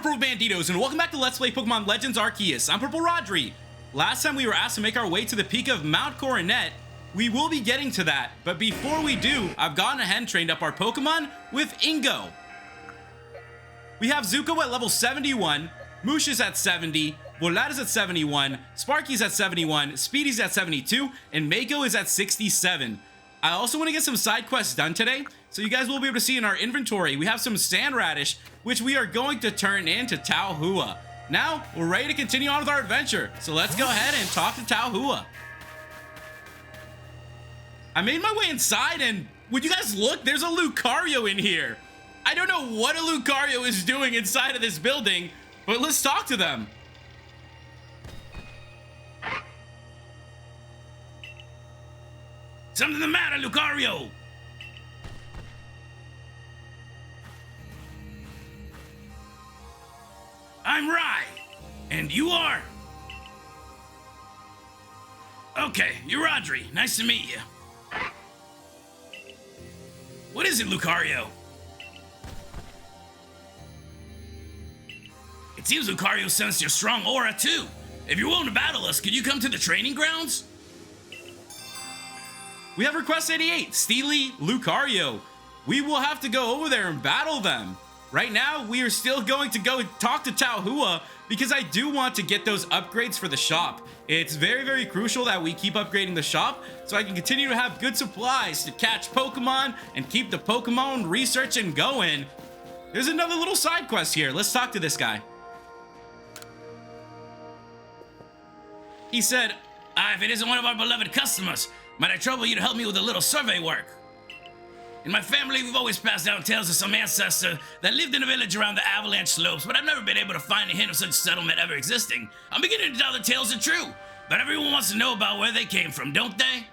Purple Banditos, and welcome back to Let's Play Pokemon Legends Arceus. I'm PurpleRodri. Last time we were asked to make our way to the peak of Mount Coronet. We will be getting to that, but before we do, I've gone ahead and trained up our Pokemon with Ingo. We have Zuko at level 71, Moosh is at 70, Volad is at 71, Sparky's at 71, Speedy's at 72, and Mako is at 67. I also want to get some side quests done today, so you guys will be able to see in our inventory, we have some Sand Radish, which we are going to turn into Taohua. Now, we're ready to continue on with our adventure, so let's go ahead and talk to Taohua. I made my way inside, and would you guys look, there's a Lucario in here. I don't know what a Lucario is doing inside of this building, but let's talk to them. Something the matter, Lucario? I'm Rai, and you are? Okay, you're Rodri. Nice to meet you. What is it, Lucario? It seems Lucario sensed your strong aura, too. If you're willing to battle us, could you come to the training grounds? We have request 88, Steely, Lucario. We will have to go over there and battle them. Right now, we are still going to go talk to Taohua because I do want to get those upgrades for the shop. It's very, very crucial that we keep upgrading the shop so I can continue to have good supplies to catch Pokemon and keep the Pokemon researching going. There's another little side quest here. Let's talk to this guy. He said, if it isn't one of our beloved customers, might I trouble you to help me with a little survey work? In my family, we've always passed down tales of some ancestor that lived in a village around the avalanche slopes, but I've never been able to find a hint of such settlement ever existing. I'm beginning to doubt the tales are true, but everyone wants to know about where they came from, don't they?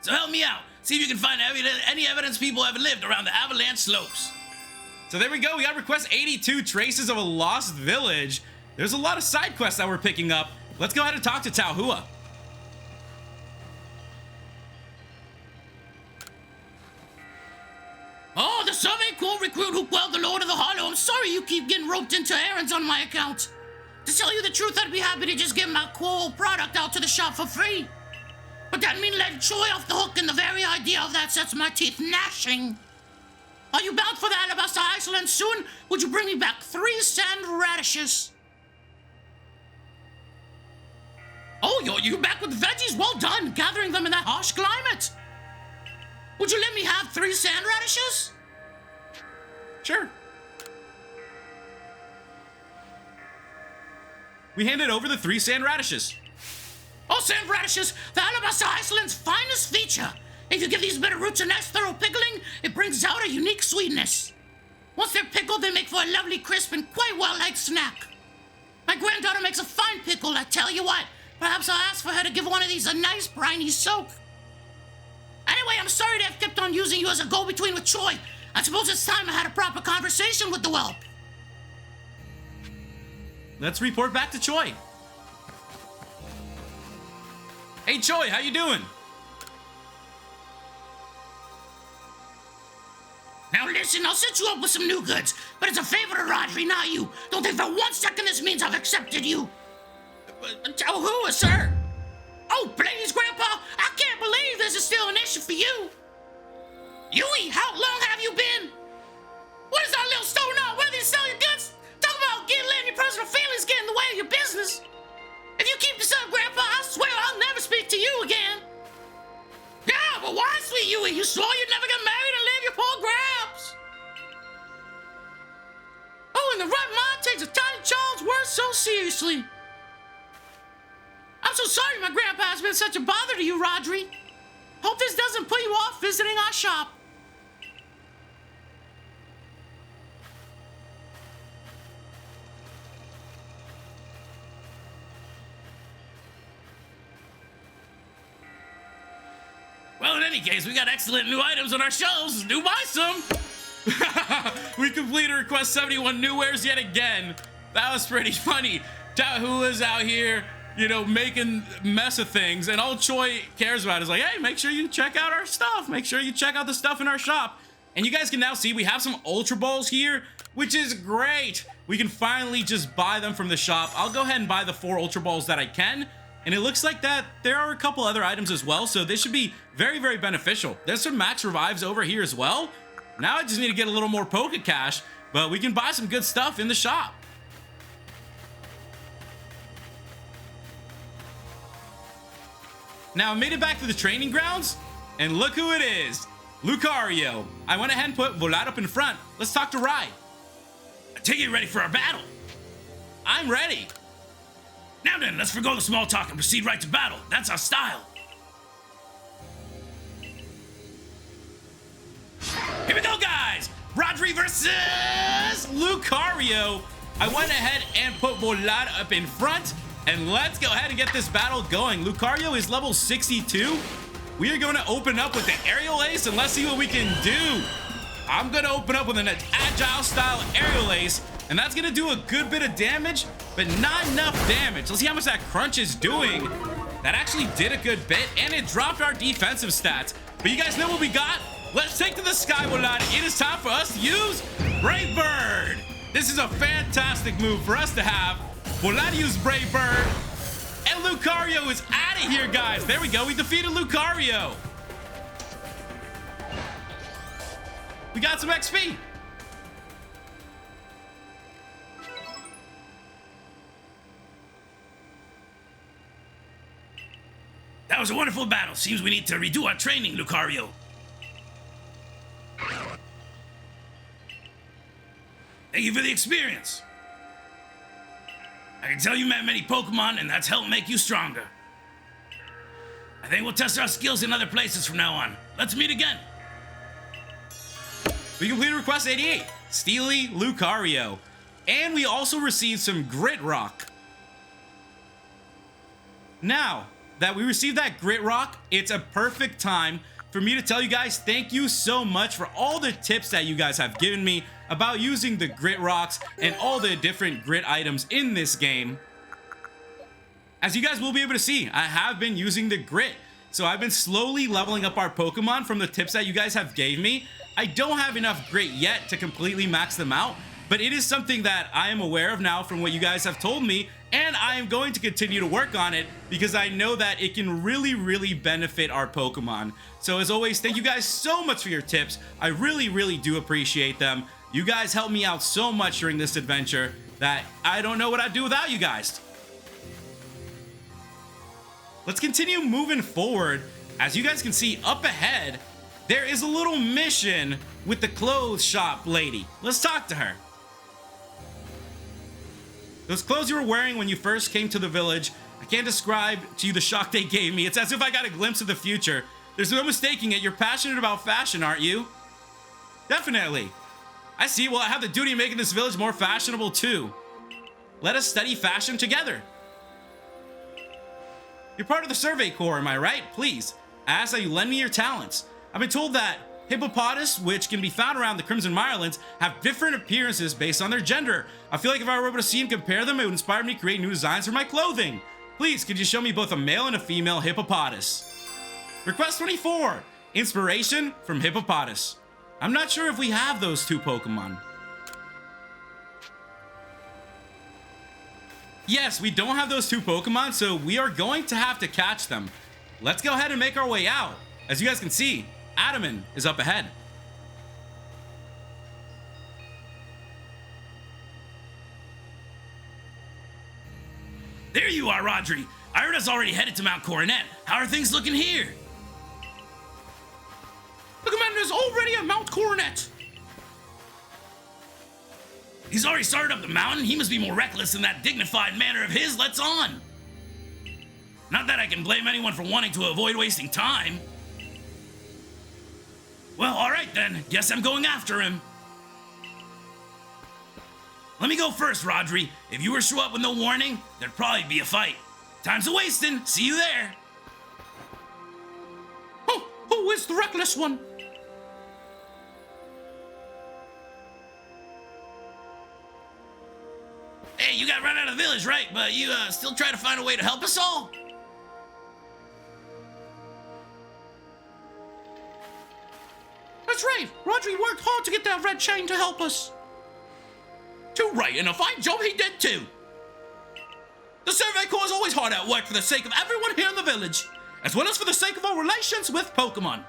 So help me out. See if you can find any evidence people ever lived around the avalanche slopes. So there we go. We got request 82, Traces of a Lost Village. There's a lot of side quests that we're picking up. Let's go ahead and talk to Taohua. Oh, the survey corps recruit who quelled the Lord of the Hollow. I'm sorry you keep getting roped into errands on my account. To tell you the truth, I'd be happy to just give my core product out to the shop for free. But that means letting Troy off the hook, and the very idea of that sets my teeth gnashing. Are you bound for the Alabasta Iceland soon? Would you bring me back 3 sand radishes? Oh, you're back with the veggies? Well done, gathering them in that harsh climate. Would you let me have 3 sand radishes? Sure. We handed over the 3 sand radishes. Oh, sand radishes, the Alabasta Iceland's finest feature. If you give these bitter roots a nice thorough pickling, it brings out a unique sweetness. Once they're pickled, they make for a lovely, crisp, and quite well-liked snack. My granddaughter makes a fine pickle, I tell you what. Perhaps I'll ask for her to give one of these a nice, briny soak. Anyway, I'm sorry to have kept on using you as a go-between with Troy. I suppose it's time I had a proper conversation with the whelp. Let's report back to Choi. Hey, Choi, how you doing? Now listen, I'll set you up with some new goods, but it's a favor to Rodri, not you. Don't think for 1 second this means I've accepted you. Taohua, sir. Oh, please, Grandpa, I can't believe this is still an issue for you. Yui, how long have you been? What is that little store now? Where do you sell your goods? Talk about letting your personal feelings get in the way of your business. If you keep this up, Grandpa, I swear I'll never speak to you again. Yeah, but why, sweet Yui? You swore you'd never get married and leave your poor Gramps. Oh, and the right mind takes a tiny child's words so seriously. I'm so sorry my grandpa has been such a bother to you, Rodri. Hope this doesn't put you off visiting our shop. Well, in any case, we got excellent new items on our shelves. Do buy some. We completed request 71 new wares yet again. That was pretty funny. Taohua's out here, you know, making mess of things, and all Choi cares about is like, hey, make sure you check out our stuff. Make sure you check out the stuff in our shop. And you guys can now see we have some Ultra Balls here. which is great. We can finally just buy them from the shop. I'll go ahead and buy the 4 Ultra Balls that I can. And it looks like that there are a couple other items as well, so this should be very, very beneficial. There's some max revives over here as well. Now I just need to get a little more Poké Cash, but we can buy some good stuff in the shop. Now I made it back to the training grounds, and look who it is. Lucario. I went ahead and put Volat up in front. Let's talk to Rai. I take it ready for our battle. I'm ready. Now then, let's forgo the small talk and proceed right to battle. That's our style. Here we go, guys! Rodri versus Lucario. I went ahead and put Volat up in front, and let's go ahead and get this battle going. Lucario is level 62. We are going to open up with the Aerial Ace, and let's see what we can do. I'm going to open up with an Agile style Aerial Ace, and that's going to do a good bit of damage, but not enough damage. Let's see how much that Crunch is doing. That actually did a good bit, and it dropped our defensive stats. But you guys know what we got? Let's take to the sky, Volat. It is time for us to use Brave Bird. This is a fantastic move for us to have. Volat used Brave Bird, and Lucario is out of here, guys. There we go. We defeated Lucario. We got some XP. That was a wonderful battle. Seems we need to redo our training, Lucario. Thank you for the experience. I can tell you met many Pokemon, and that's helped make you stronger. I think we'll test our skills in other places from now on. Let's meet again. We completed request 88, Steely Lucario. And we also received some Grit Rock. Now that we received that Grit Rock, it's a perfect time for me to tell you guys thank you so much for all the tips that you guys have given me about using the Grit Rocks and all the different Grit items in this game. As you guys will be able to see, I have been using the Grit. So I've been slowly leveling up our Pokemon from the tips that you guys have gave me. I don't have enough Grit yet to completely max them out, but it is something that I am aware of now from what you guys have told me, and I am going to continue to work on it because I know that it can really, really benefit our Pokemon. So as always, thank you guys so much for your tips. I really, really do appreciate them. You guys helped me out so much during this adventure that I don't know what I'd do without you guys. Let's continue moving forward. As you guys can see up ahead, there is a little mission with the clothes shop lady. Let's talk to her. Those clothes you were wearing when you first came to the village, I can't describe to you the shock they gave me. It's as if I got a glimpse of the future. There's no mistaking it. You're passionate about fashion, aren't you? Definitely. I see. Well, I have the duty of making this village more fashionable too. Let us study fashion together. You're part of the Survey Corps, am I right? Please, I ask that you lend me your talents. I've been told that hippopotamus, which can be found around the Crimson Mirelands, have different appearances based on their gender. I feel like if I were able to see and compare them, it would inspire me to create new designs for my clothing. Please, could you show me both a male and a female hippopotamus? Request 24, inspiration from hippopotamus. I'm not sure if we have those two Pokemon. Yes, we don't have those two Pokemon, so we are going to have to catch them. Let's go ahead and make our way out. As you guys can see, Adaman is up ahead. There you are, Rodri. I heard us already headed to Mount Coronet. How are things looking here? The commander's already at Mount Coronet. He's already started up the mountain. He must be more reckless than that dignified manner of his. Let's on. Not that I can blame anyone for wanting to avoid wasting time. Well, all right then. Guess I'm going after him. Let me go first, Rodri. If you were to show up with no warning, there'd probably be a fight. Time's a wasting. See you there. Oh, who is the reckless one? Hey, you got run out of the village, right? But you still try to find a way to help us all? That's right. Rodri worked hard to get that red chain to help us. Too right, and a fine job he did too. The Survey Corps is always hard at work for the sake of everyone here in the village, as well as for the sake of our relations with Pokemon.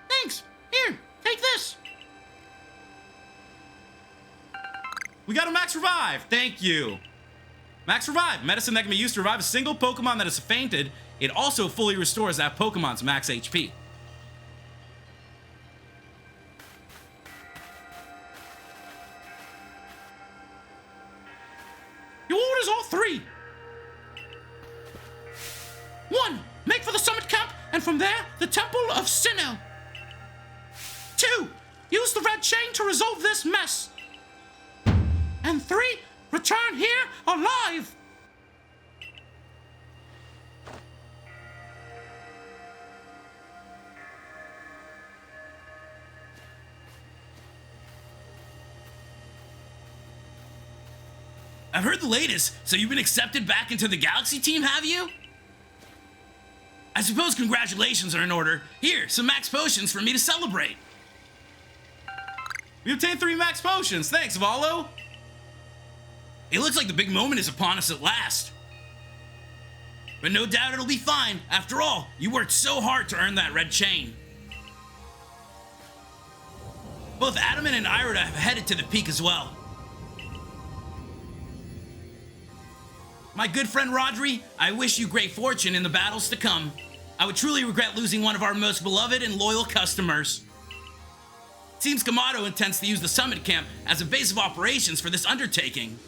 Thanks. Here, take this. We got a Max Revive. Thank you. Max Revive, medicine that can be used to revive a single Pokemon that has fainted. It also fully restores that Pokemon's max HP. Your orders are 3. 1. Make for the summit camp, and from there, the Temple of Sinnoh. 2. Use the red chain to resolve this mess. And 3. Return here alive. I've heard the latest, so you've been accepted back into the Galaxy team, have you? I suppose congratulations are in order. Here, some max potions for me to celebrate. We obtained 3 max potions. Thanks, Valo. It looks like the big moment is upon us at last. But no doubt it'll be fine. After all, you worked so hard to earn that red chain. Both Adamant and Irida have headed to the peak as well. My good friend Rodri, I wish you great fortune in the battles to come. I would truly regret losing one of our most beloved and loyal customers. Seems Kamado intends to use the summit camp as a base of operations for this undertaking.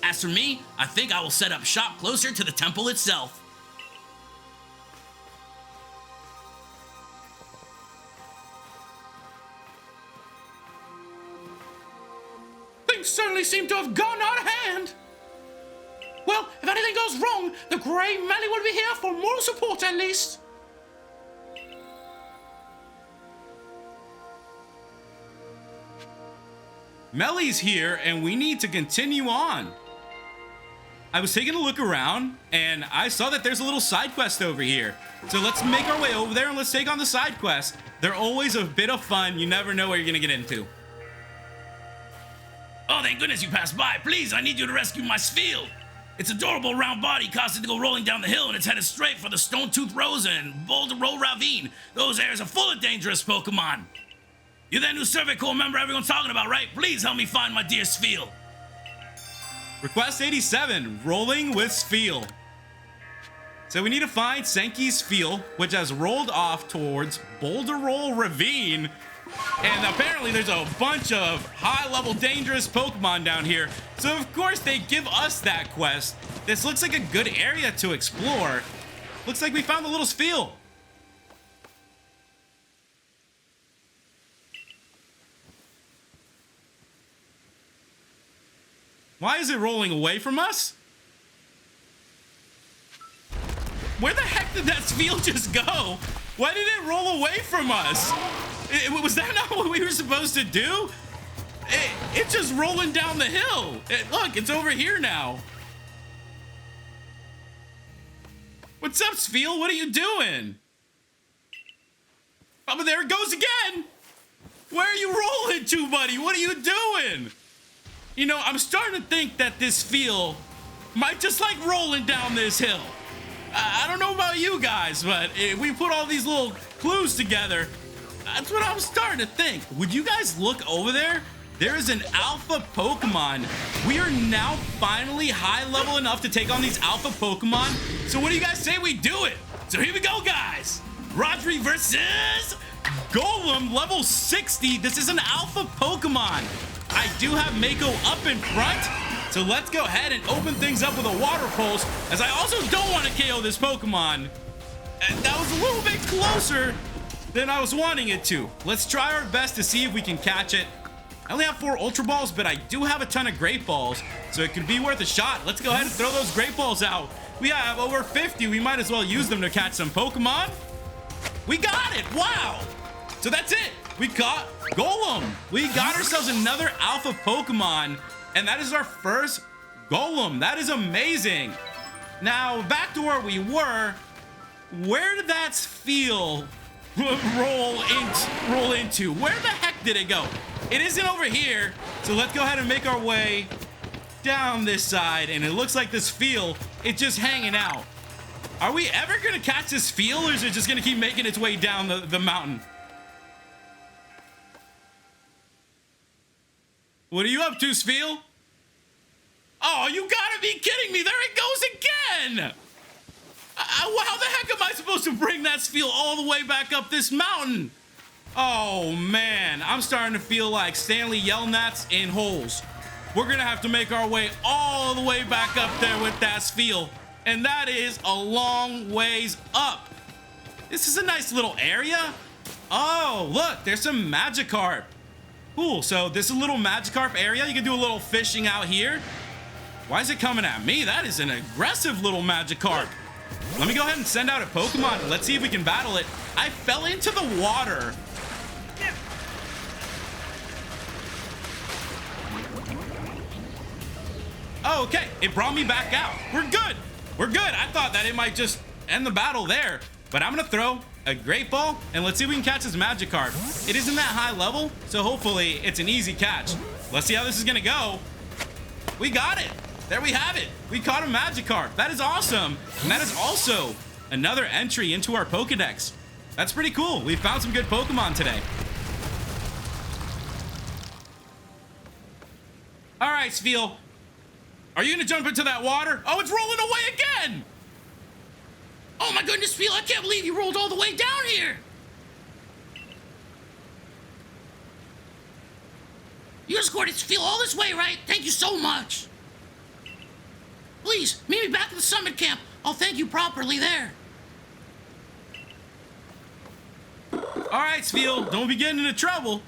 As for me, I think I will set up shop closer to the temple itself. Things certainly seem to have gone out of hand. Well, if anything goes wrong, the Grey Melly will be here for moral support at least. Melly's here, and we need to continue on. I was taking a look around, and I saw that there's a little side quest over here. So let's make our way over there, and let's take on the side quest. They're always a bit of fun. You never know what you're going to get into. Oh, thank goodness you passed by. Please, I need you to rescue my Spheal. Its adorable round body caused it to go rolling down the hill, and it's headed straight for the Stone Tooth Rosa and Boulder Roll Ravine. Those areas are full of dangerous Pokemon. You're that new Survey Corps member everyone's talking about, right? Please help me find my dear Spheal. Request 87, rolling with Spheal. So we need to find Senki's Spheal, which has rolled off towards Boulder Roll Ravine. And apparently there's a bunch of high-level dangerous Pokemon down here. So of course they give us that quest. This looks like a good area to explore. Looks like we found the little Spheal. Why is it rolling away from us? Where the heck did that Spheal just go? Why did it roll away from us? Was that not what we were supposed to do? It's just rolling down the hill. Look, it's over here now. What's up, Spheal? What are you doing? Oh, but there it goes again. Where are you rolling to, buddy? What are you doing? You know, I'm starting to think that this Spheal might just like rolling down this hill. I don't know about you guys, but if we put all these little clues together, that's what I'm starting to think. Would you guys look over there? There is an alpha Pokemon. We are now finally high level enough to take on these alpha Pokemon. So what do you guys say we do it? So here we go, guys. Rodri versus Golem, level 60. This is an alpha Pokemon. I do have Mako up in front. So let's go ahead and open things up with a water pulse, as I also don't want to KO this Pokemon. And that was a little bit closer than I was wanting it to. Let's try our best to see if we can catch it. I only have 4 Ultra Balls, but I do have a ton of Great Balls, so it could be worth a shot. Let's go ahead and throw those Great Balls out. We have over 50. We might as well use them to catch some Pokemon. We got it. Wow. So that's it. We caught Golem. We got ourselves another alpha Pokemon, and that is our first Golem. That is amazing. Now, back to where we were. Where did that Spheal roll into? Where the heck did it go? it isn't over here. So let's go ahead and make our way down this side. And it looks like this Spheal, it's just hanging out. Are we ever gonna catch this Spheal, or is it just gonna keep making its way down the mountain? What are you up to, Spheal? Oh, you gotta be kidding me. There it goes again. How the heck am I supposed to bring that Spheal all the way back up this mountain? Oh, man. I'm starting to feel like Stanley Yelnats in holes. We're gonna have to make our way all the way back up there with that Spheal. And that is a long ways up. This is a nice little area. Oh, look, there's some Magikarp. Cool, so this is a little Magikarp area. You can do a little fishing out here. Why is it coming at me? That is an aggressive little Magikarp. Let me go ahead and send out a Pokemon. Let's see if we can battle it. I fell into the water. Oh, okay, it brought me back out. We're good. We're good. I thought that it might just end the battle there, but I'm gonna throw a Great Ball and let's see if we can catch this Magikarp. It isn't that high level, so hopefully it's an easy catch. Let's see how this is gonna go. We got it. There we have it. We caught a Magikarp. That is awesome. And that is also another entry into our Pokedex. That's pretty cool. We found some good Pokemon today. All right, Spheal. Are you gonna jump into that water? Oh, it's rolling away again. Oh my goodness, Spheal, I can't believe you rolled all the way down here. You escorted Spheal all this way, right? Thank you so much. Please, meet me back at the summit camp. I'll thank you properly there. All right, Spheal, don't be getting into trouble.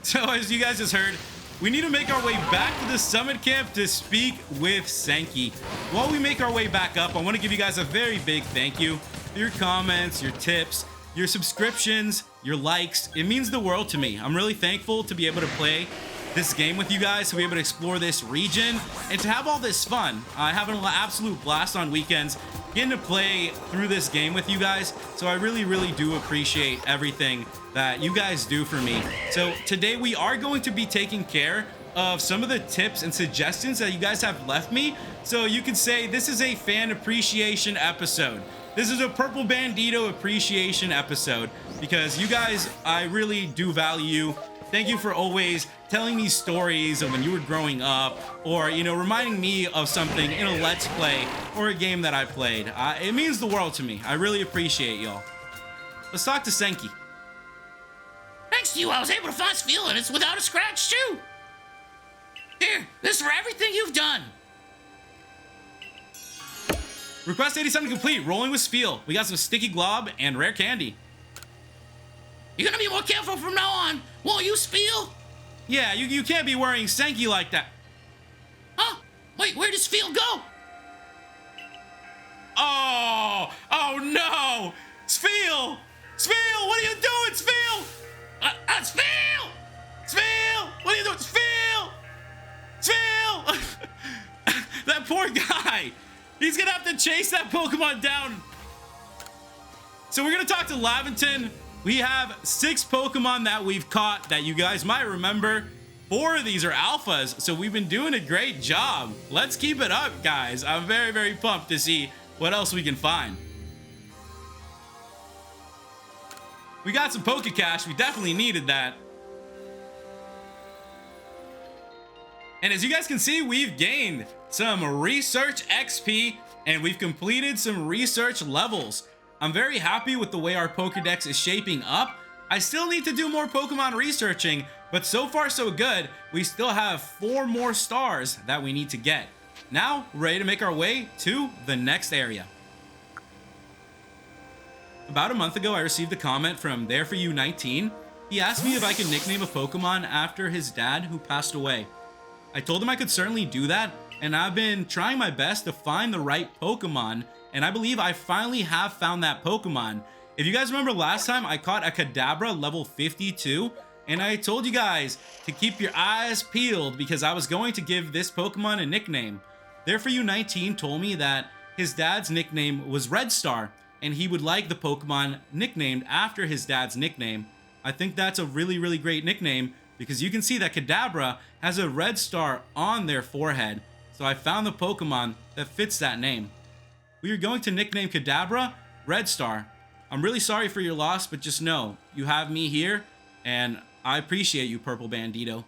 So as you guys just heard, we need to make our way back to the summit camp to speak with Senki. While we make our way back up, I want to give you guys a very big thank you for your comments, your tips, your subscriptions, your likes. It means the world to me. I'm really thankful to be able to play this game with you guys, to be able to explore this region and to have all this fun. I have an absolute blast on weekends getting to play through this game with you guys. So I really, really do appreciate everything that you guys do for me. So today we are going to be taking care of some of the tips and suggestions that you guys have left me. So you could say this is a fan appreciation episode. This is a Purple Bandito appreciation episode because you guys, I really do value. Thank you for always telling me stories of when you were growing up, or, you know, reminding me of something in a Let's Play or a game that I played. It means the world to me. I really appreciate y'all. Let's talk to Senki. Thanks to you, I was able to find Spheal, and it's without a scratch, too. Here, this is for everything you've done. Request 87 complete. Rolling with Spheal. We got some sticky glob and rare candy. You're gonna be more careful from now on, won't you, Spheal? Yeah, you can't be worrying Senki like that. Huh? Wait, where did Spheal go? Oh no! Spheal! Spheal, what are you doing, Spheal? Spheal! Spheal! What are you doing? Spheal! Spheal! That poor guy. He's gonna have to chase that Pokemon down. So we're gonna talk to Laventon. We have 6 Pokemon that we've caught that you guys might remember. 4 of these are alphas, so we've been doing a great job. Let's keep it up, guys. I'm very, very pumped to see what else we can find. We got some Pokecash. We definitely needed that. And as you guys can see, we've gained some research XP and we've completed some research levels. I'm very happy with the way our Pokedex is shaping up. I still need to do more Pokemon researching, but so far so good. We still have 4 more stars that we need to get. Now, we're ready to make our way to the next area. About a month ago, I received a comment from There For You 19. He asked me if I could nickname a Pokemon after his dad who passed away. I told him I could certainly do that, and I've been trying my best to find the right Pokemon, and I believe I finally have found that Pokemon. If you guys remember last time, I caught a Kadabra level 52, and I told you guys to keep your eyes peeled because I was going to give this Pokemon a nickname. There For You 19 told me that his dad's nickname was Red Star, and he would like the Pokemon nicknamed after his dad's nickname. I think that's a really, really great nickname because you can see that Kadabra has a red star on their forehead. So I found the Pokemon that fits that name. We are going to nickname Kadabra Red Star. I'm really sorry for your loss, but just know you have me here, and I appreciate you, Purple Bandito.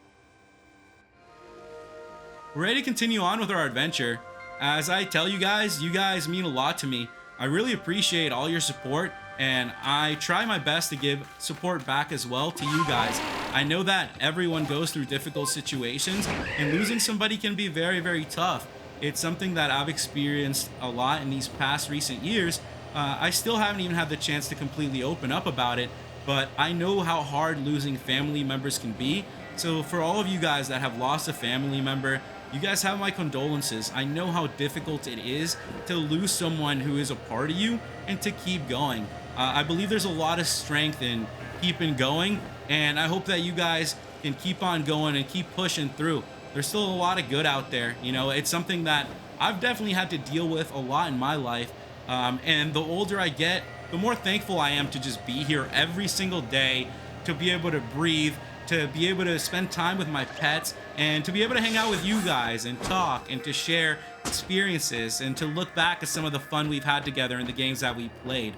We're ready to continue on with our adventure. As I tell you guys mean a lot to me. I really appreciate all your support, and I try my best to give support back as well to you guys. I know that everyone goes through difficult situations, and losing somebody can be very, very tough. It's something that I've experienced a lot in these past recent years. I still haven't even had the chance to completely open up about it, but I know how hard losing family members can be. So for all of you guys that have lost a family member, you guys have my condolences. I know how difficult it is to lose someone who is a part of you and to keep going. I believe there's a lot of strength in keeping going, and I hope that you guys can keep on going and keep pushing through. There's still a lot of good out there. You know, it's something that I've definitely had to deal with a lot in my life. And the older I get, the more thankful I am to just be here every single day, to be able to breathe, to be able to spend time with my pets, and to be able to hang out with you guys and talk and to share experiences and to look back at some of the fun we've had together in the games that we played.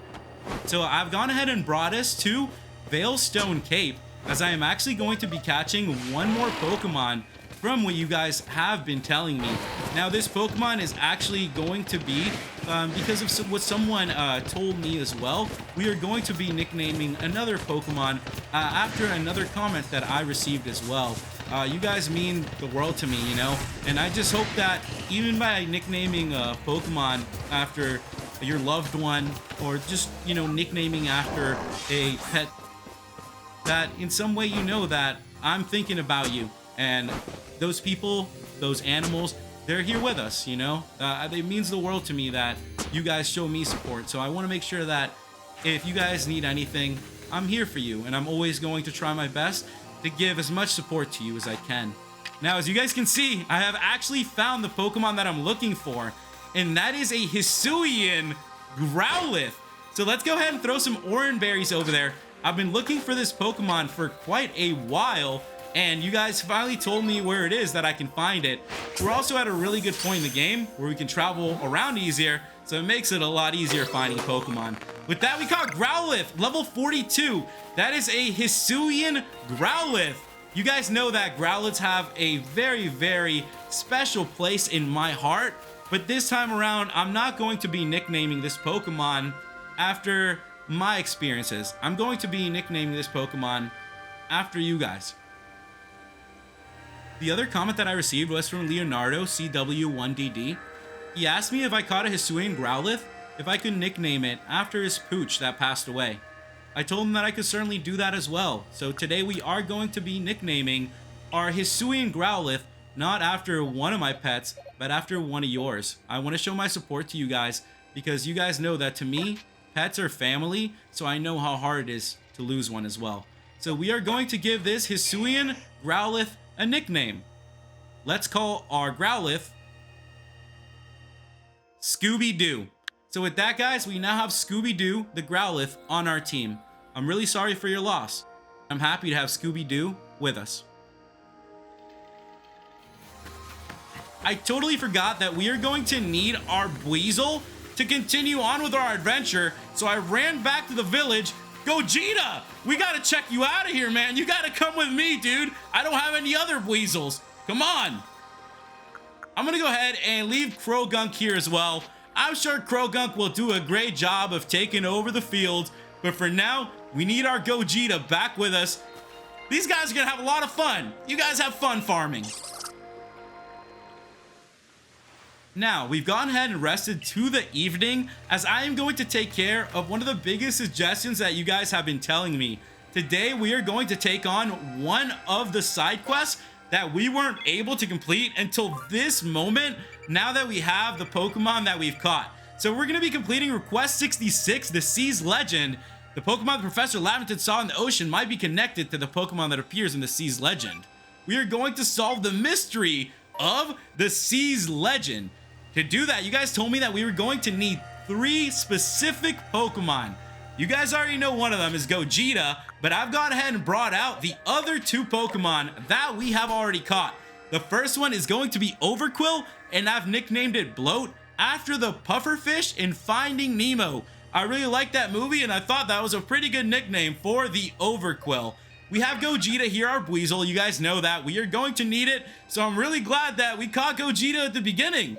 So I've gone ahead and brought us to Veilstone Cape, as I am actually going to be catching one more Pokemon from what you guys have been telling me. Now this Pokemon is actually going to be, because of what someone told me as well, we are going to be nicknaming another Pokemon after another comment that I received as well. You guys mean the world to me, you know, and I just hope that even by nicknaming a Pokemon after your loved one, or just, you know, nicknaming after a pet, that in some way you know that I'm thinking about you, and those people, those animals, they're here with us, you know. It means the world to me that you guys show me support. So I want to make sure that if you guys need anything, I'm here for you, and I'm always going to try my best to give as much support to you as I can. Now, as you guys can see, I have actually found the Pokemon that I'm looking for, and that is a Hisuian Growlithe. So let's go ahead and throw some Oran Berries over there. I've been looking for this Pokemon for quite a while, and you guys finally told me where it is that I can find it. We're also at a really good point in the game where we can travel around easier, so it makes it a lot easier finding Pokemon. With that, we caught Growlithe, level 42. That is a Hisuian Growlithe. You guys know that Growlithes have a very, very special place in my heart, but this time around, I'm not going to be nicknaming this Pokemon after my experiences. I'm going to be nicknaming this Pokemon after you guys. The other comment that I received was from Leonardo CW1DD. He asked me if I caught a Hisuian Growlithe, if I could nickname it after his pooch that passed away. I told him that I could certainly do that as well. So today we are going to be nicknaming our Hisuian Growlithe not after one of my pets, but after one of yours. I want to show my support to you guys because you guys know that to me, pets are family, so I know how hard it is to lose one as well. So we are going to give this Hisuian Growlithe a nickname. Let's call our Growlithe Scooby-Doo. So with that, guys, we now have Scooby-Doo, the Growlithe, on our team. I'm really sorry for your loss. I'm happy to have Scooby-Doo with us. I totally forgot that we are going to need our Buizel to continue on with our adventure, so I ran back to the village. Gogeta, we gotta check you out of here, man. You gotta come with me, dude. I don't have any other Buizels. Come on. I'm gonna go ahead and leave Krogunk here as well. I'm sure Krogunk will do a great job of taking over the field, but for now, we need our Gogeta back with us. These guys are gonna have a lot of fun. You guys have fun farming. Now, we've gone ahead and rested to the evening, as I am going to take care of one of the biggest suggestions that you guys have been telling me. Today, we are going to take on one of the side quests that we weren't able to complete until this moment, now that we have the Pokemon that we've caught. So we're going to be completing Request 66, the Sea's Legend. The Pokemon that Professor Laventon saw in the ocean might be connected to the Pokemon that appears in the Sea's Legend. We are going to solve the mystery of the Sea's Legend. To do that, you guys told me that we were going to need 3 specific Pokemon. You guys already know one of them is Gogeta, but I've gone ahead and brought out the other 2 Pokemon that we have already caught. The first one is going to be Overquill, and I've nicknamed it Bloat after the pufferfish in Finding Nemo. I really like that movie, and I thought that was a pretty good nickname for the Overquill. We have Gogeta here, our Weasel. You guys know that. We are going to need it, so I'm really glad that we caught Gogeta at the beginning.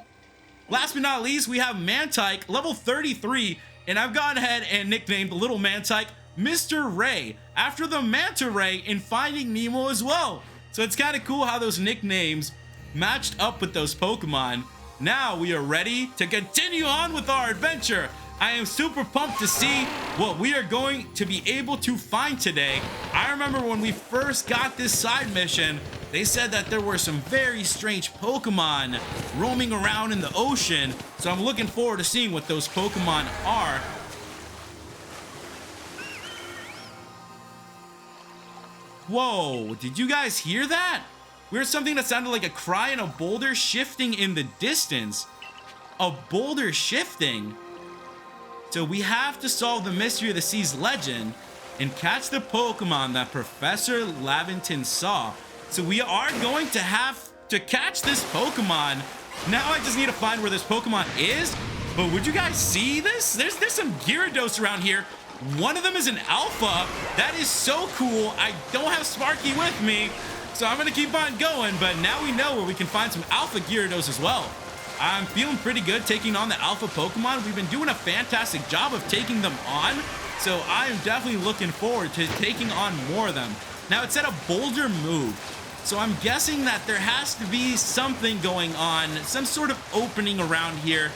Last but not least, we have Mantike, level 33, and I've gone ahead and nicknamed the little Mantike Mr. Ray, after the Manta Ray in Finding Nemo as well. So it's kind of cool how those nicknames matched up with those Pokemon. Now we are ready to continue on with our adventure. I am super pumped to see what we are going to be able to find today. I remember when we first got this side mission, they said that there were some very strange Pokemon roaming around in the ocean. So I'm looking forward to seeing what those Pokemon are. Whoa, did you guys hear that? We heard something that sounded like a cry and a boulder shifting in the distance. A boulder shifting? So we have to solve the mystery of the sea's legend and catch the Pokemon that Professor Laventon saw. So we are going to have to catch this Pokemon. Now I just need to find where this Pokemon is. But would you guys see this? There's some Gyarados around here. One of them is an Alpha. That is so cool. I don't have Sparky with me, so I'm gonna keep on going. But now we know where we can find some Alpha Gyarados as well. I'm feeling pretty good taking on the Alpha Pokemon. We've been doing a fantastic job of taking them on, so I am definitely looking forward to taking on more of them. Now, it said a boulder move, so I'm guessing that there has to be something going on, some sort of opening around here.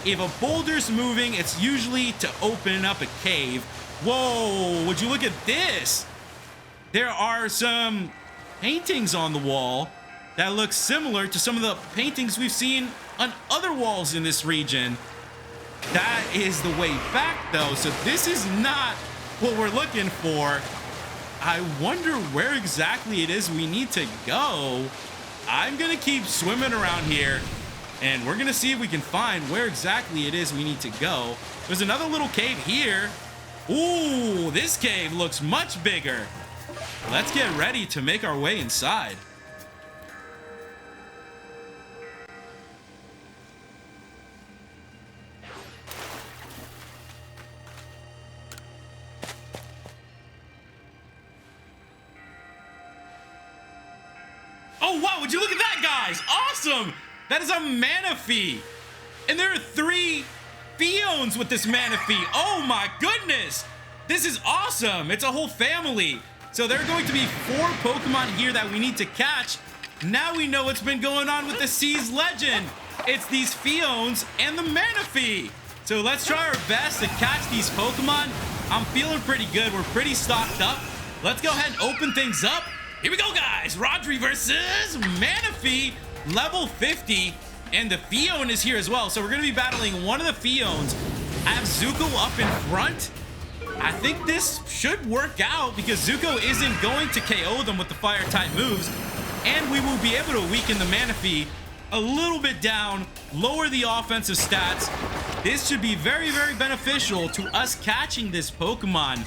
If a boulder's moving, it's usually to open up a cave. Whoa, would you look at this? There are some paintings on the wall that look similar to some of the paintings we've seen on other walls in this region. That is the way back though, so this is not what we're looking for. I wonder where exactly it is we need to go. I'm gonna keep swimming around here, and we're gonna see if we can find where exactly it is we need to go. There's another little cave here. Ooh, this cave looks much bigger. Let's get ready to make our way inside. Oh, wow, would you look at that, guys? Awesome! That is a Manaphy. And there are 3 Phiones with this Manaphy. Oh my goodness! This is awesome. It's a whole family. So there are going to be 4 Pokemon here that we need to catch. Now we know what's been going on with the Sea's legend. It's these Phiones and the Manaphy. So let's try our best to catch these Pokemon. I'm feeling pretty good. We're pretty stocked up. Let's go ahead and open things up. Here we go, guys. Rodri versus Manaphy, level 50. And the Phione is here as well. So we're going to be battling one of the Phiones. I have Zuko up in front. I think this should work out because Zuko isn't going to KO them with the fire-type moves. And we will be able to weaken the Manaphy a little bit down, lower the offensive stats. This should be very, very beneficial to us catching this Pokemon.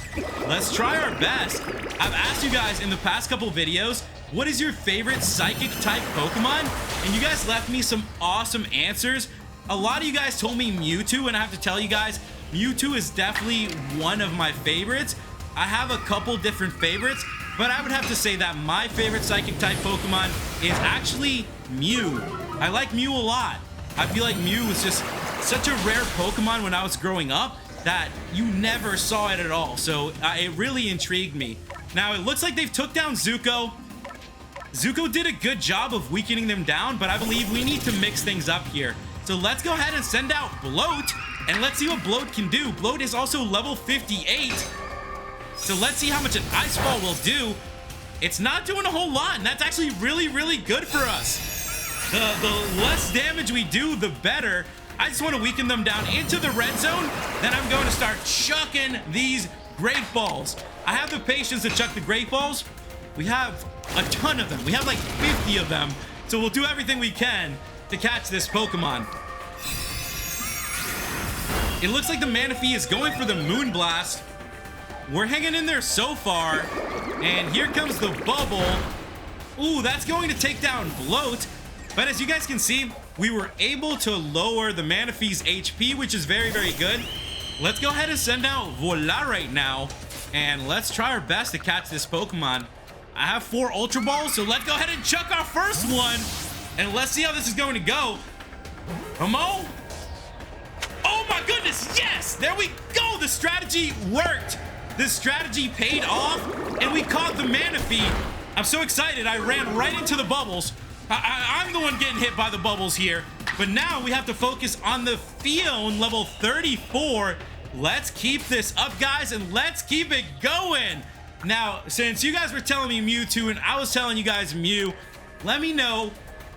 Let's try our best. I've asked you guys in the past couple videos, what is your favorite psychic type Pokemon? And you guys left me some awesome answers. A lot of you guys told me Mewtwo, and I have to tell you guys, Mewtwo is definitely one of my favorites. I have a couple different favorites, but I would have to say that my favorite psychic type Pokemon is actually Mew. I like Mew a lot. I feel like Mew was just such a rare Pokemon when I was growing up that you never saw it at all. So it really intrigued me. Now it looks like they've took down Zuko. Zuko did a good job of weakening them down, but I believe we need to mix things up here. So let's go ahead and send out Bloat, and let's see what Bloat can do. Bloat is also level 58. So let's see how much an Ice Ball will do. It's not doing a whole lot, and that's actually really, really good for us. The less damage we do, the better. I just want to weaken them down into the red zone. Then I'm going to start chucking these Great Balls. I have the patience to chuck the Great Balls. We have a ton of them. We have like 50 of them. So we'll do everything we can to catch this Pokemon. It looks like the Manaphy is going for the Moon Blast. we're hanging in there so far. And here comes the bubble. Ooh, that's going to take down Bloat. But as you guys can see, we were able to lower the Manaphy's HP, which is very, very good. Let's go ahead and send out Voila right now. And let's try our best to catch this Pokemon. I have 4 Ultra Balls, so let's go ahead and chuck our first one. And let's see how this is going to go. Come on. Oh my goodness, yes! There we go! The strategy worked. The strategy paid off, and we caught the Manaphy. I'm so excited, I ran right into the bubbles. I'm the one getting hit by the bubbles here. But now we have to focus on the Phione, level 34. Let's keep this up, guys, and let's keep it going. Now, since you guys were telling me Mewtwo and I was telling you guys Mew, let me know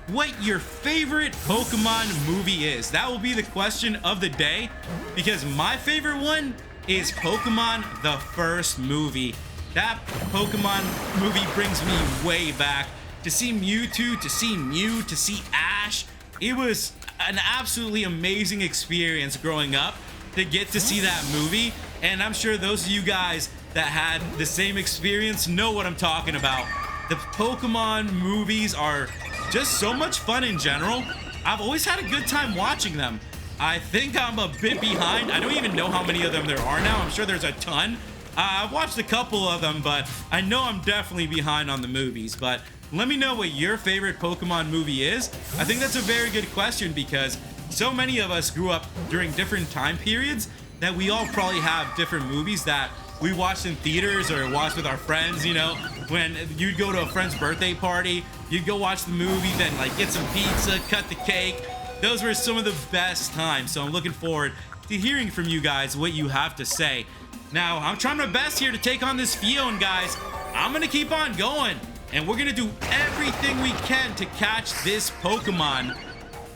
what your favorite Pokemon movie is. That will be the question of the day, because my favorite one is Pokemon the first movie. That Pokemon movie brings me way back. To see Mewtwo, to see Mew, to see Ash, it was an absolutely amazing experience growing up to get to see that movie. And I'm sure those of you guys that had the same experience know what I'm talking about. The Pokemon movies are just so much fun in general. I've always had a good time watching them. I think I'm a bit behind. I don't even know how many of them there are now. I'm sure there's a ton. I've watched a couple of them, but I know I'm definitely behind on the movies. But let me know what your favorite Pokemon movie is. I think that's a very good question, because so many of us grew up during different time periods that we all probably have different movies that we watched in theaters or watched with our friends. You know, when you'd go to a friend's birthday party, you'd go watch the movie, then like get some pizza, cut the cake. Those were some of the best times. So I'm looking forward to hearing from you guys what you have to say. Now, I'm trying my best here to take on this Phione, guys. I'm gonna keep on going, and we're gonna do everything we can to catch this Pokemon.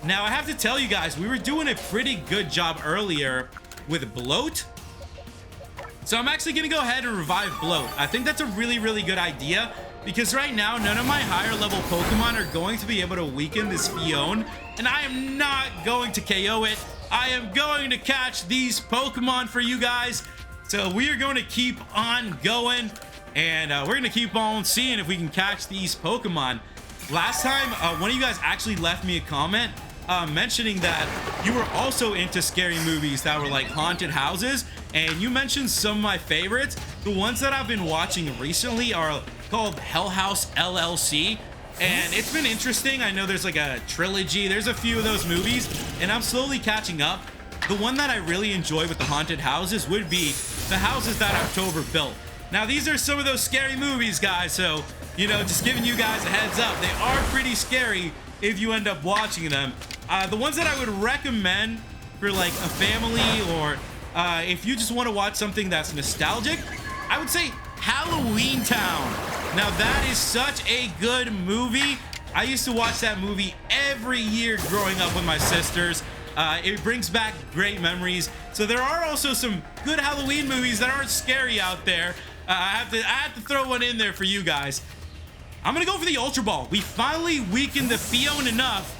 Now, I have to tell you guys, we were doing a pretty good job earlier with Bloat. So I'm actually gonna go ahead and revive Bloat. I think that's a really, really good idea, because right now, none of my higher level Pokemon are going to be able to weaken this Phione, and I am not going to KO it. I am going to catch these Pokemon for you guys. So we are going to keep on going, and we're going to keep on seeing if we can catch these Pokemon. Last time, one of you guys actually left me a comment mentioning that you were also into scary movies that were like haunted houses, and you mentioned some of my favorites. The ones that I've been watching recently are called Hell House LLC, and it's been interesting. I know there's like a trilogy. There's a few of those movies, and I'm slowly catching up. The one that I really enjoy with the haunted houses would be the houses that October built. Now, these are some of those scary movies, guys, so, you know, just giving you guys a heads up. They are pretty scary if you end up watching them. The ones that I would recommend for, like, a family, or if you just want to watch something that's nostalgic, I would say Halloween Town. Now, that is such a good movie. I used to watch that movie every year growing up with my sisters. It brings back great memories. So there are also some good Halloween movies that aren't scary out there. I have to throw one in there for you guys. I'm gonna go for the Ultra Ball. We finally weakened the Phione enough.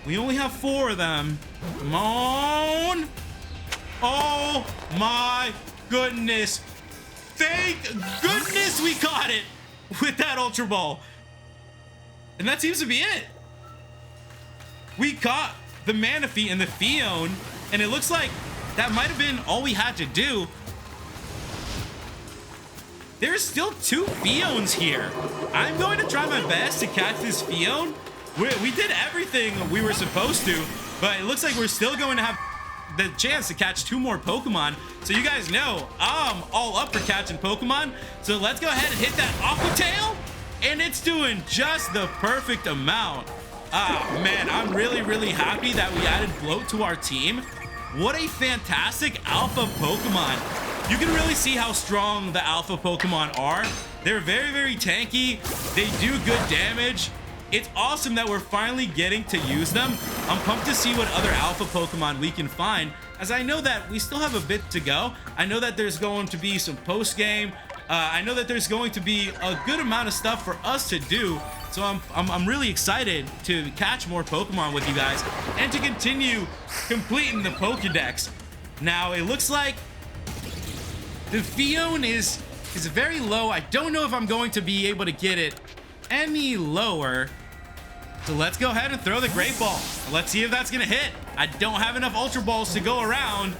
We only have 4 of them. Come on. Oh my goodness. Thank goodness we caught it with that Ultra Ball. And that seems to be it. We caught the Manaphy and the Phione, and it looks like that might have been all we had to do. There's still 2 Phiones here. I'm going to try my best to catch this Phione. We did everything we were supposed to, but it looks like we're still going to have the chance to catch 2 more Pokemon. So you guys know I'm all up for catching Pokemon. So let's go ahead and hit that Aqua Tail, and it's doing just the perfect amount. Man, I'm really, really happy that we added Bloat to our team. What a fantastic alpha Pokemon. You can really see how strong the alpha Pokemon are. They're very, very tanky. They do good damage. It's awesome that we're finally getting to use them. I'm pumped to see what other alpha Pokemon we can find, as I know that we still have a bit to go. I know that there's going to be some post-game. I know that there's going to be a good amount of stuff for us to do. So I'm really excited to catch more Pokemon with you guys and to continue completing the Pokedex. Now, it looks like The Phione is very low. I don't know if I'm going to be able to get it any lower. So let's go ahead and throw the Great Ball. Let's see if that's gonna hit. I don't have enough Ultra Balls to go around.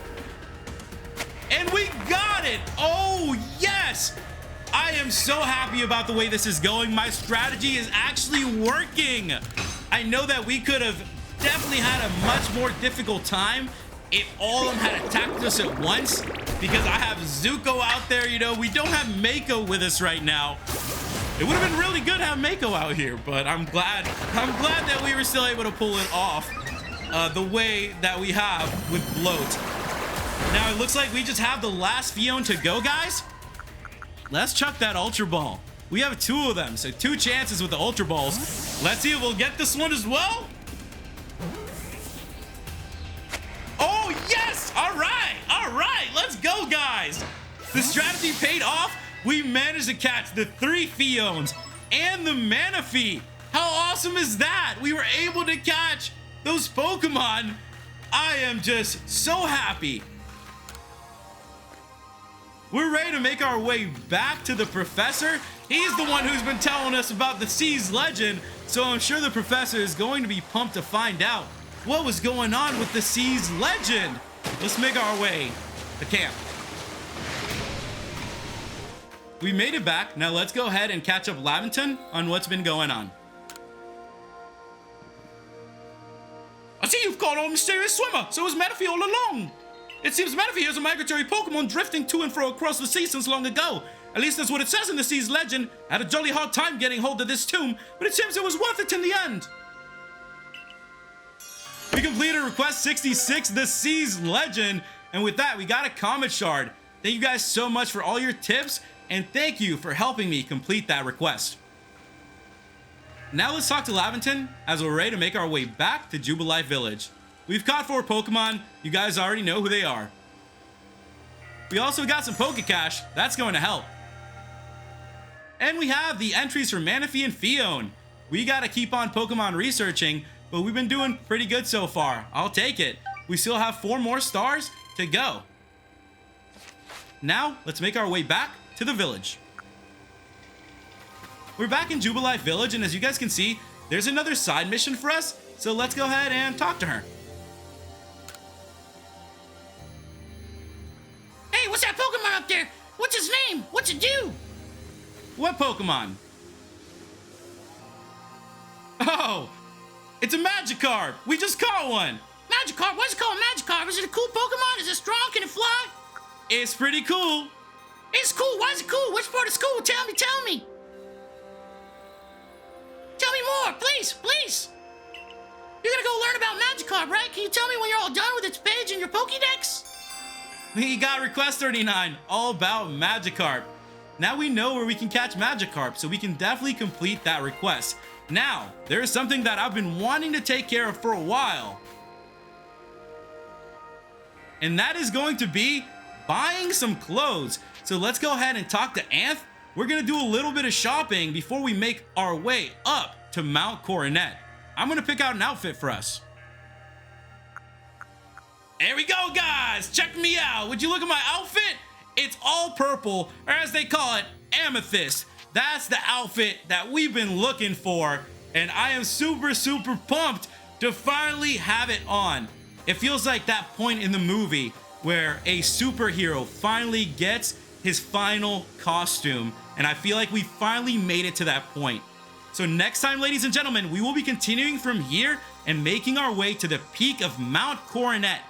And we got it! Oh, yes! I am so happy about the way this is going. My strategy is actually working. I know that we could have definitely had a much more difficult time if all of them had attacked us at once, because I have Zuko out there. You know, we don't have Mako with us right now. It would have been really good to have Mako out here, but I'm glad that we were still able to pull it off the way that we have with Bloat. Now it looks like we just have the last Phione to go, guys. Let's chuck that Ultra Ball. We have 2 of them, so 2 chances with the Ultra Balls. Let's see if we'll get this one as well. Oh, yes! All right, let's go, guys. The strategy paid off. We managed to catch the 3 Phiones and the Manaphy. How awesome is that? We were able to catch those Pokemon. I am just so happy. We're ready to make our way back to the professor. He's the one who's been telling us about the Sea's legend, so I'm sure the professor is going to be pumped to find out what was going on with the Sea's legend. Let's make our way to camp. We made it back. Now let's go ahead and catch up Laventon on what's been going on. I see you've caught a mysterious swimmer, so is Manaphy all along. It seems Manaphy is a migratory Pokemon drifting to and fro across the sea since long ago. At least that's what it says in the Sea's legend. I had a jolly hard time getting hold of this tomb, but it seems it was worth it in the end. We completed request 66, the Sea's legend, and with that, we got a Comet Shard. Thank you guys so much for all your tips, and thank you for helping me complete that request. Now let's talk to Laventon as we're ready to make our way back to Jubilife Village. We've caught 4 Pokemon. You guys already know who they are. We also got some Pokecash. That's going to help. And we have the entries for Manaphy and Phione. We got to keep on Pokemon researching, but we've been doing pretty good so far. I'll take it. We still have 4 more stars to go. Now, let's make our way back to the village. We're back in Jubilife Village, and as you guys can see, there's another side mission for us, so let's go ahead and talk to her. Hey, what's that Pokemon up there? What's his name? What's it do? What Pokemon? Oh, it's a Magikarp. We just caught one. Magikarp? What's it called Magikarp? Is it a cool Pokemon? Is it strong? Can it fly? It's pretty cool. It's cool. Why is it cool? Which part is cool? Tell me. Tell me more, please. You're gonna go learn about Magikarp, right? Can you tell me when you're all done with its page in your Pokédex? We got request 39, all about Magikarp. Now we know where we can catch Magikarp, so we can definitely complete that request. Now, there is something that I've been wanting to take care of for a while. And that is going to be buying some clothes. So let's go ahead and talk to Anth. We're gonna do a little bit of shopping before we make our way up to Mount Coronet. I'm gonna pick out an outfit for us. There we go, guys. Check me out. Would you look at my outfit? It's all purple, or as they call it, amethyst. That's the outfit that we've been looking for, and I am super pumped to finally have it on. It feels like that point in the movie where a superhero finally gets his final costume, and I feel like we finally made it to that point. So next time, ladies and gentlemen, we will be continuing from here and making our way to the peak of Mount Coronet.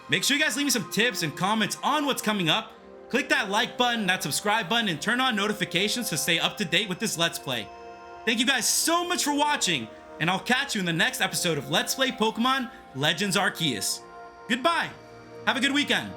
Make sure you guys leave me some tips and comments on what's coming up. Click that like button, that subscribe button, and turn on notifications to stay up to date with this Let's Play. Thank you guys so much for watching, and I'll catch you in the next episode of Let's Play Pokemon Legends Arceus. Goodbye. Have a good weekend.